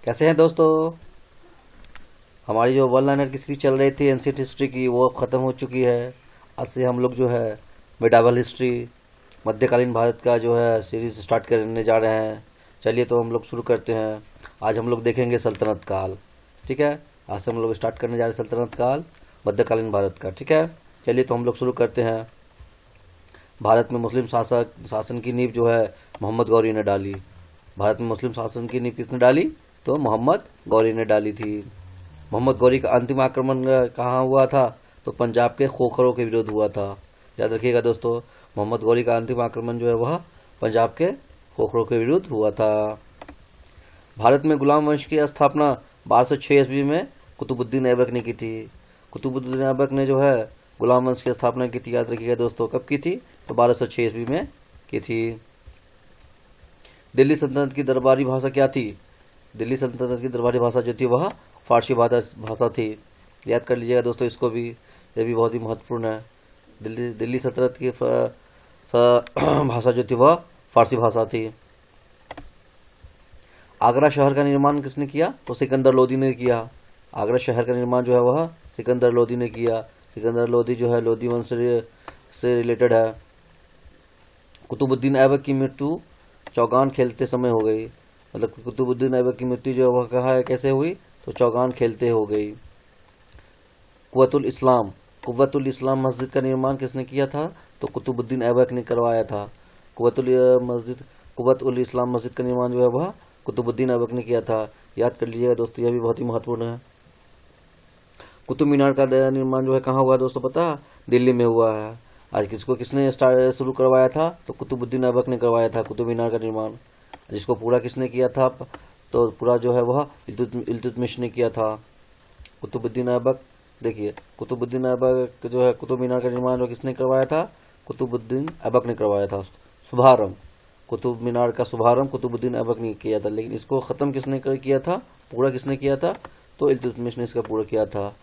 कैसे हैं दोस्तों। हमारी जो वन लाइनर की सीरीज चल रही थी एंशिएंट हिस्ट्री की, वो अब ख़त्म हो चुकी है। आज से हम लोग जो है मिडावल हिस्ट्री, मध्यकालीन भारत का जो है सीरीज स्टार्ट करने जा रहे हैं। चलिए तो हम लोग शुरू करते हैं। आज हम लोग देखेंगे सल्तनत काल। ठीक है, आज से हम लोग स्टार्ट करने जा रहे हैं सल्तनत काल मध्यकालीन भारत का। ठीक है, चलिए तो हम लोग शुरू करते हैं। भारत में मुस्लिम शासन की नींव जो है मोहम्मद गौरी ने डाली। भारत में मुस्लिम शासन की नींव किसने डाली? तो मोहम्मद गौरी ने डाली थी। मोहम्मद गौरी का अंतिम आक्रमण कहाँ हुआ था? तो पंजाब के खोखरों के विरुद्ध हुआ था। याद रखिएगा दोस्तों, मोहम्मद गौरी का अंतिम आक्रमण जो है वह पंजाब के खोखरों के विरुद्ध हुआ था। भारत में गुलाम वंश की स्थापना 1206 ईस्वी में कुतुबुद्दीन ऐबक ने की थी। कुतुबुद्दीन ऐबक ने जो है गुलाम वंश की स्थापना की थी। याद रखिएगा दोस्तों, कब की थी? तो 1206 ईस्वी में की थी। दिल्ली सल्तनत की दरबारी भाषा क्या थी? दिल्ली सल्तनत की दरबारी भाषा जो थी वह फारसी भाषा थी। याद कर लीजिएगा दोस्तों इसको भी, यह भी बहुत ही महत्वपूर्ण है। दिल्ली सल्तनत की भाषा जो थी वह फारसी भाषा थी। आगरा शहर का निर्माण किसने किया? तो सिकंदर लोदी ने किया। आगरा शहर का निर्माण जो है वह सिकंदर लोदी ने किया। सिकंदर लोदी जो है लोदी वंश से रिलेटेड है। कुतुबुद्दीन ऐबक की मृत्यु चौगान खेलते समय हो गई। मतलब कुतुबुद्दीन ऐबक की मृत्यु जो वह कहा है कैसे हुई? तो चौगान खेलते हो गई। कुव्वतुल इस्लाम मस्जिद का निर्माण किसने किया था? तो कुतुबुद्दीन ऐबक ने करवाया था। कुव्वतुल इस्लाम मस्जिद का निर्माण जो है वह कुतुबुद्दीन ऐबक ने किया था। याद कर लीजिएगा दोस्तों, यह भी बहुत ही महत्वपूर्ण है। कुतुब मीनार का निर्माण जो है कहाँ हुआ दोस्तों? पता? दिल्ली में हुआ है। आज किसने शुरू करवाया था? तो कुतुबुद्दीन ऐबक ने करवाया था कुतुब मीनार का निर्माण। जिसको पूरा किसने किया था? तो पूरा जो है वह इल्तुतमिश ने किया था। कुतुबुद्दीन ऐबक, देखिए कुतुबुद्दीन ऐबक जो है कुतुब मीनार का निर्माण जो किसने करवाया था? कुतुबुद्दीन ऐबक ने करवाया था। शुभारंभ, कुतुब मीनार का शुभारंभ कुतुबुद्दीन ऐबक ने किया था। लेकिन इसको खत्म किसने किया था? पूरा किसने किया था? तो इल्तुतमिश ने इसका पूरा किया था।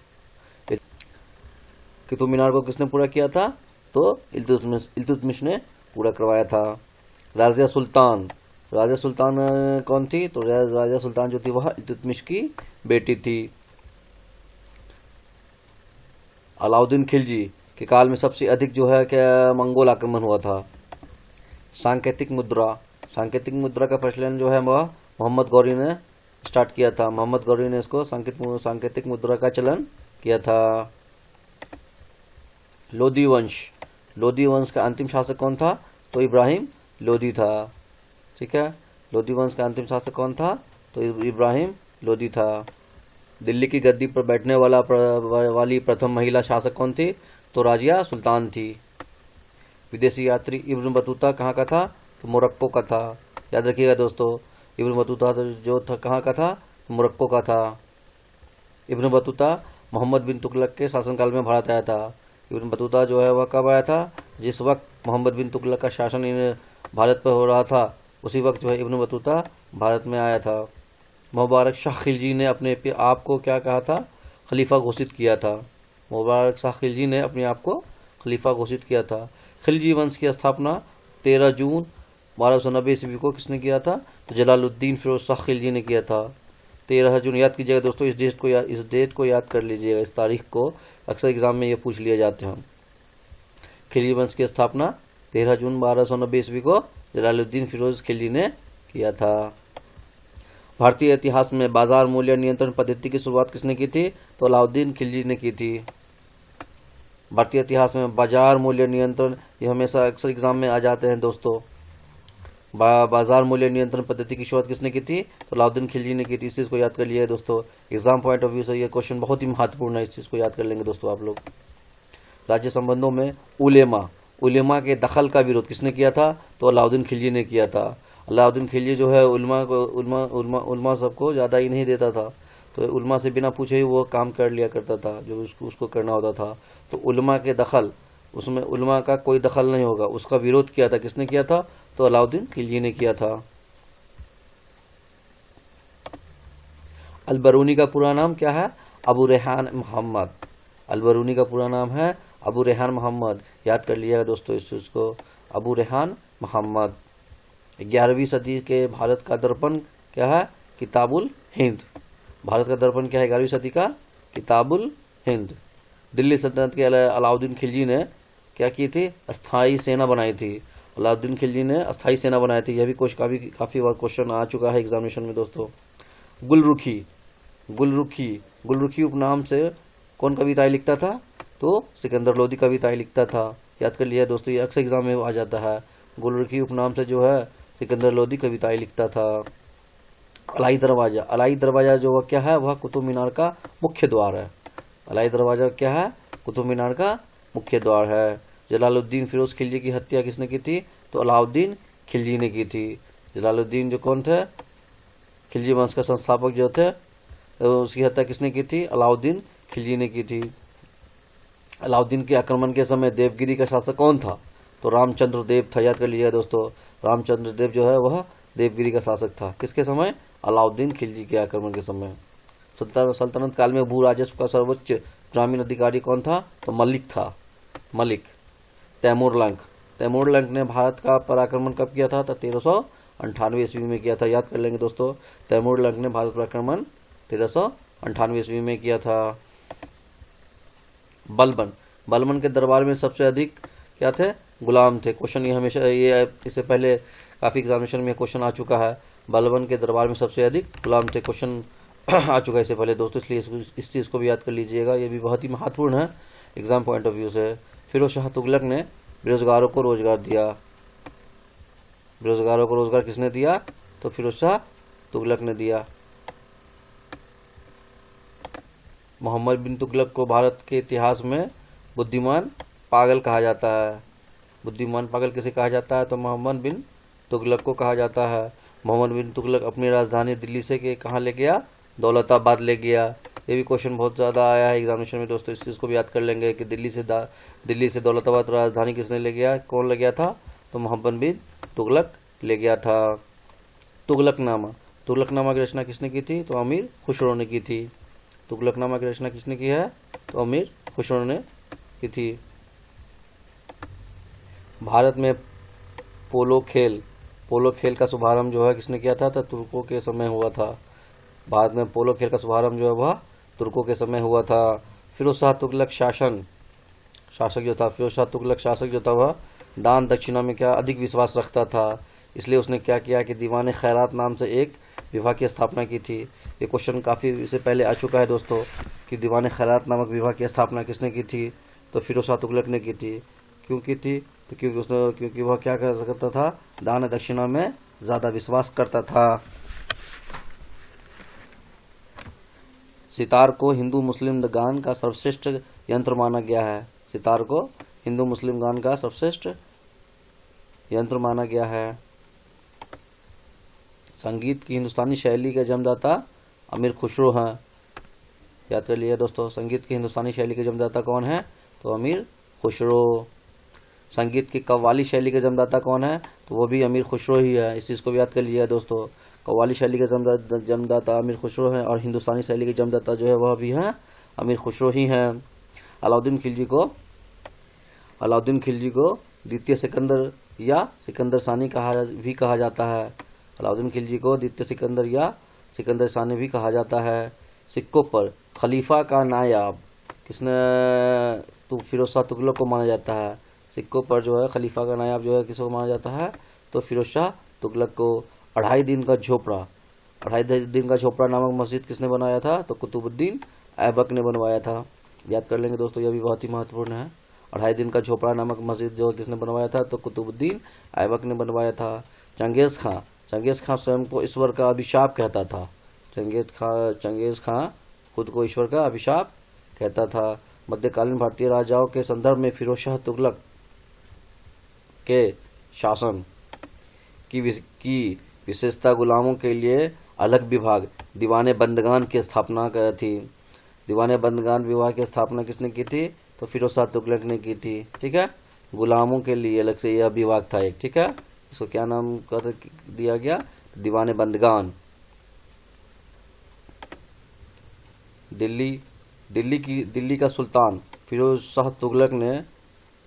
कुतुब मीनार को किसने पूरा किया था? तो इल्तुतमिश ने पूरा करवाया था। राजिया सुल्तान कौन थी? तो राजिया सुल्तान जो थी वह इल्तुतमिश की बेटी थी। अलाउद्दीन खिलजी के काल में सबसे अधिक जो है क्या मंगोल आक्रमण हुआ था। सांकेतिक मुद्रा का प्रचलन जो है वह मोहम्मद गौरी ने स्टार्ट किया था। मोहम्मद गौरी ने इसको सांकेतिक मुद्रा का चलन किया था। लोदी वंश का अंतिम शासक कौन था? तो इब्राहिम लोदी था। ठीक है, लोदी वंश का अंतिम शासक कौन था? तो इब्राहिम लोदी था। दिल्ली की गद्दी पर बैठने वाली प्रथम महिला शासक कौन थी? तो राजिया सुल्तान थी। विदेशी यात्री इब्न बतूता कहाँ का था? तो मोरक्को का था। याद रखिएगा दोस्तों, इब्न बतूता जो था कहाँ का था? मोरक्को का था। इब्न बतूता मोहम्मद बिन तुगलक के शासनकाल में भारत आया था। इब्न बतूता जो है वह कब आया था? जिस वक्त मोहम्मद बिन तुगलक का शासन भारत पर हो रहा था, उसी वक्त जो है इब्न बतूता भारत में आया था। मुबारक शाह खिलजी ने अपने आप को क्या कहा था? खलीफा घोषित किया था। मुबारक शाह खिलजी ने अपने आप को खलीफा घोषित किया था। खिलजी वंश की स्थापना 13 जून 1290 ईस्वी को किसने किया था? तो जलालुद्दीन फिरोज शाह खिलजी ने किया था। 13 जून, याद कीजिएगा दोस्तों, इस डेट को याद कर लीजिएगा। इस तारीख को अक्सर एग्जाम में ये पूछ लिए जाते हैं। खिलजी वंश की स्थापना 13 जून 1290 ईस्वी को जलालुद्दीन फिरोज खिलजी ने किया था। भारतीय इतिहास में बाजार मूल्य नियंत्रण पद्धति की शुरुआत किसने की थी? तो अलाउद्दीन खिलजी ने की थी। भारतीय इतिहास में बाजार मूल्य नियंत्रण, ये हमेशा अक्सर एग्जाम में आ जाते हैं दोस्तों। बाजार मूल्य नियंत्रण पद्धति की शुरुआत किसने की थी? तो अलाउद्दीन खिलजी ने की थी। इस चीज को याद कर लिया दोस्तों, एग्जाम पॉइंट ऑफ व्यू से ये क्वेश्चन बहुत ही महत्वपूर्ण है। इस चीज को याद कर लेंगे दोस्तों आप लोग। राज्य संबंधों में उलेमा के दखल का विरोध किसने किया था? तो अलाउद्दीन खिलजी ने किया था। अलाउद्दीन खिलजी जो है उलमा सबको ज्यादा ही नहीं देता था। तो उलमा से बिना पूछे ही वो काम कर लिया करता था जो उसको करना होता था। तो उलमा के दखल, उसमें उलमा का कोई दखल नहीं होगा, उसका विरोध किया था। किसने किया था? तो अलाउद्दीन खिलजी ने किया था। अलबरूनी का पूरा नाम क्या है? अबू रेहान मोहम्मद। अलबरूनी का पूरा नाम है अबू रेहान मोहम्मद। याद कर लिया दोस्तों इस चीज को, अबू रेहान मोहम्मद। 11वीं सदी के भारत का दर्पण क्या है? किताबुल हिंद। भारत का दर्पण क्या है 11वीं सदी का? किताबुल हिंद। दिल्ली सल्तनत के अलाउद्दीन खिलजी ने क्या की थी? अस्थाई सेना बनाई थी। अलाउद्दीन खिलजी ने अस्थाई सेना बनाई थी। यह भी काफी बार क्वेश्चन आ चुका है एग्जामिनेशन में दोस्तों। गुलरुखी, गुलरुखी, गुलरुखी उपनाम से कौन कविताएं लिखता था? तो सिकंदर लोदी कविताएं लिखता था। याद कर लिया दोस्तों, ये अक्सर एग्जाम में आ जाता है। गुलरुखी उपनाम से जो है सिकंदर लोदी कविताएं लिखता था। अलाई दरवाजा, अलाई दरवाजा जो क्या है? वह कुतुब मीनार का मुख्य द्वार है। अलाई दरवाजा क्या है? कुतुब मीनार का मुख्य द्वार है। जलालुद्दीन फिरोज खिलजी की हत्या किसने की थी? तो अलाउद्दीन खिलजी ने की थी। जलालुद्दीन जो कौन थे? खिलजी वंश का संस्थापक जो थे, उसकी हत्या किसने की थी? अलाउद्दीन खिलजी ने की थी। अलाउद्दीन के आक्रमण के समय देवगिरी का शासक कौन था? तो रामचंद्र देव था। याद कर लीजिएगा दोस्तों, रामचंद्र देव जो है वह देवगिरी का शासक था। किसके समय? अलाउद्दीन खिलजी के आक्रमण के समय। सल्तनत काल में भू राजस्व का सर्वोच्च ग्रामीण अधिकारी कौन था? तो मलिक था, मलिक। तैमूरलंक, तैमूरलंक ने भारत का पराक्रमण कब किया था? तो 1398 ईस्वी में किया था। याद कर लेंगे दोस्तों, तैमूरलंक ने भारत पर आक्रमण 1398 ईस्वी में किया था। बलबन, बलबन के दरबार में सबसे अधिक क्या थे? गुलाम थे। क्वेश्चन ये हमेशा, ये इससे पहले काफी एग्जामिनेशन में क्वेश्चन आ चुका है। बलबन के दरबार में सबसे अधिक गुलाम थे, क्वेश्चन आ चुका है इससे पहले दोस्तों, इसलिए इस चीज को भी याद कर लीजिएगा। ये भी बहुत ही महत्वपूर्ण है एग्जाम पॉइंट ऑफ व्यू से। फिरोज शाह तुगलक ने बेरोजगारों को रोजगार दिया। बेरोजगारों को रोजगार किसने दिया? तो फिरोज शाह तुगलक ने दिया। मोहम्मद बिन तुगलक को भारत के इतिहास में बुद्धिमान पागल कहा जाता है। बुद्धिमान पागल किसे कहा जाता है? तो मोहम्मद बिन तुगलक को कहा जाता है। मोहम्मद बिन तुगलक अपनी राजधानी दिल्ली से कहाँ ले गया? दौलताबाद ले गया। ये भी क्वेश्चन बहुत ज्यादा आया है एग्जामिनेशन में दोस्तों, इस चीज को भी याद कर लेंगे कि दिल्ली से दौलताबाद राजधानी किसने ले गया? कौन ले गया था? तो मोहम्मद बिन तुगलक ले गया था। तुगलकनामा, तुगलकनामा की रचना किसने की थी? तो अमीर खुसरो ने की थी। तुगलकनामा की रचना किसने की है? तो अमीर खुसरो ने की थी। भारत में पोलो खेल का शुभारंभ जो है किसने किया था? तो तुर्कों के समय हुआ था। भारत में पोलो खेल का शुभारंभ जो है वह तुर्कों के समय हुआ था। फिरोज शाह तुगलक शासक जो था, फिरोज शाह तुगलक शासक जो था वह दान दक्षिणा में क्या अधिक विश्वास रखता था। इसलिए उसने क्या किया कि दीवाने खैरात नाम से एक विभाग की स्थापना की थी। ये क्वेश्चन काफी इससे पहले आ चुका है दोस्तों कि दीवाने खैरात नामक विभाग की स्थापना किसने की थी? तो फिरोज शाह तुगलक ने की थी। क्यों की थी? तो क्योंकि वह क्या कर सकता था? दान दक्षिणा में ज्यादा विश्वास करता था। सितार को हिंदू मुस्लिम गान का सर्वश्रेष्ठ यंत्र माना गया है। सितार को हिंदू मुस्लिम गान का सर्वश्रेष्ठ यंत्र माना गया है। संगीत की हिंदुस्तानी शैली के जन्मदाता अमीर खुसरो हैं। याद कर लिया दोस्तों, संगीत की हिंदुस्तानी शैली के जन्मदाता कौन है? तो अमीर खुसरो। संगीत की कव्वाली शैली के जन्मदाता कौन है? तो वो भी अमीर खुसरो ही है। इस चीज को भी याद कर लीजिए दोस्तों, कव्वाली शैली के जन्मदाता अमीर खुसरो है और हिंदुस्तानी शैली के जन्मदाता जो है वह भी है अमीर खुसरो ही है। अलाउद्दीन खिलजी को द्वितीय सिकंदर या सिकंदर सानी भी कहा जाता है। अलाउद्दीन खिलजी को द्वितीय सिकंदर या सिकंदर सानी भी कहा जाता है। सिक्कों पर खलीफा का नायाब किसने? तो फिरोज शाह तुगलक को माना जाता है। सिक्कों पर जो है खलीफा का नायाब जो है किसको माना जाता है? तो फिरोज शाह तुगलक को। 2.5 दिन का झोपड़ा नामक मस्जिद किसने बनाया था? तो कुतुबुद्दीन ऐबक ने बनवाया था। याद कर लेंगे दोस्तों, यह भी बहुत ही महत्वपूर्ण है। 2.5 दिन का झोपड़ा नामक मस्जिद जो किसने बनवाया था? तो कुतुबुद्दीन ऐबक ने बनवाया था। चंगेज खां स्वयं को ईश्वर का अभिशाप कहता था। चंगेज खां खुद को ईश्वर का अभिशाप कहता था। मध्यकालीन भारतीय राजाओं के संदर्भ में फिरोज शाह तुगलक के शासन की विशेषता गुलामों के लिए अलग विभाग दीवाने बंदगान की स्थापना की थी। दीवाने बंदगान विभाग की स्थापना किसने की थी? तो फिरोज शाह तुगलक ने की थी। ठीक है, गुलामों के लिए अलग से यह विभाग था एक। ठीक है, इसको क्या नाम कर दिया गया? दीवाने बंदगान। दिल्ली का सुल्तान फिरोज शाह तुगलक ने,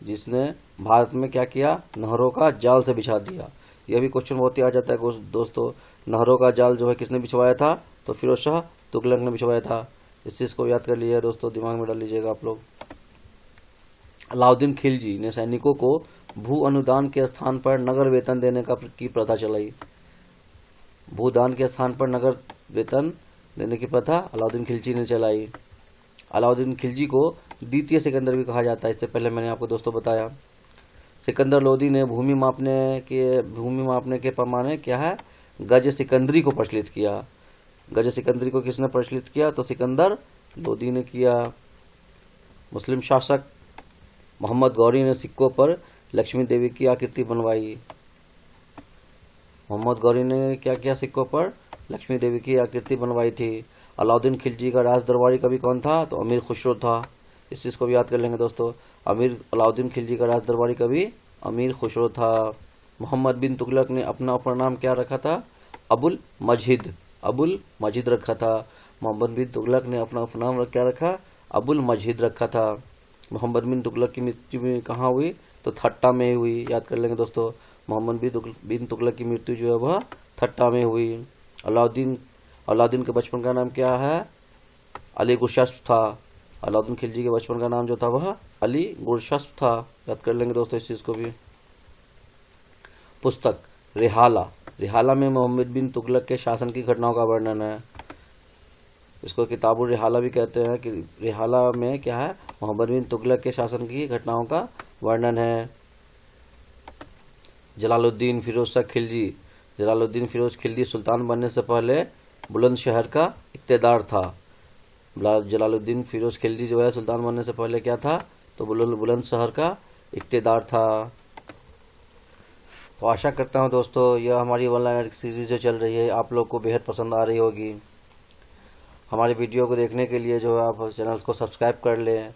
जिसने भारत में क्या किया? नहरों का जाल से बिछा दिया। यह भी क्वेश्चन बहुत ही आ जाता है दोस्तों, नहरों का जाल जो है किसने बिछवाया था? तो फिरोज शाह तुगलक ने बिछवाया था। इस चीज को याद कर लीजिए दोस्तों, दिमाग में डाल लीजिएगा आप लोग। अलाउद्दीन खिलजी ने सैनिकों को भू अनुदान के स्थान पर नगर वेतन देने की प्रथा चलाई। भूदान के स्थान पर नगर वेतन देने की प्रथा अलाउद्दीन खिलजी ने चलाई। अलाउद्दीन खिलजी को द्वितीय सिकंदर भी कहा जाता है, इससे पहले मैंने आपको दोस्तों बताया। सिकंदर लोदी ने भूमि मापने के पैमाने क्या है? गज सिकंदरी को प्रचलित किया। गज सिकंदरी को किसने प्रचलित किया? तो सिकंदर लोदी ने किया। मुस्लिम शासक मोहम्मद गौरी ने सिक्कों पर लक्ष्मी देवी की आकृति बनवाई। मोहम्मद गौरी ने क्या किया? सिक्कों पर लक्ष्मी देवी की आकृति बनवाई थी। अलाउद्दीन खिलजी का राज दरबारी कवि कौन था? तो अमीर खुसरो था। इस चीज को भी याद कर लेंगे दोस्तों। अलाउद्दीन खिलजी का राज दरबारी कवि अमीर खुसरो था। मोहम्मद बिन तुगलक ने अपना उपनाम क्या रखा था? अबुल मजीद रखा था। मोहम्मद बिन तुगलक ने अपना उपनाम क्या रखा? अबुल मजीद रखा था। मोहम्मद बिन तुगलक की मृत्यु में कहाँ हुई? तो थट्टा में हुई। याद कर लेंगे दोस्तों, मोहम्मद बिन तुगलक की मृत्यु जो है वह थट्टा में हुई। अलाउद्दीन के बचपन का नाम क्या है? अली गुरशस्प था। अलाउद्दीन खिलजी के बचपन का नाम जो था वह अली गुरशस्प था। याद कर लेंगे दोस्तों इस चीज को भी। पुस्तक रिहाला में मोहम्मद बिन तुगलक के शासन की घटनाओं का वर्णन है। इसको किताबुल रिहाला भी कहते हैं कि रिहाला में क्या है? मोहम्मद बिन तुगलक के शासन की घटनाओं का वर्णन है। जलालुद्दीन फिरोज खिलजी सुल्तान बनने से पहले बुलंदशहर का इक्तेदार था। जलालुद्दीन फिरोज खिलजी जो है सुल्तान बनने से पहले क्या था? तो बुलंदशहर का इक्तेदार था। तो आशा करता हूँ दोस्तों यह हमारी ऑनलाइन सीरीज जो चल रही है आप लोग को बेहद पसंद आ रही होगी। हमारे वीडियो को देखने के लिए जो है आप चैनल को सब्सक्राइब कर लें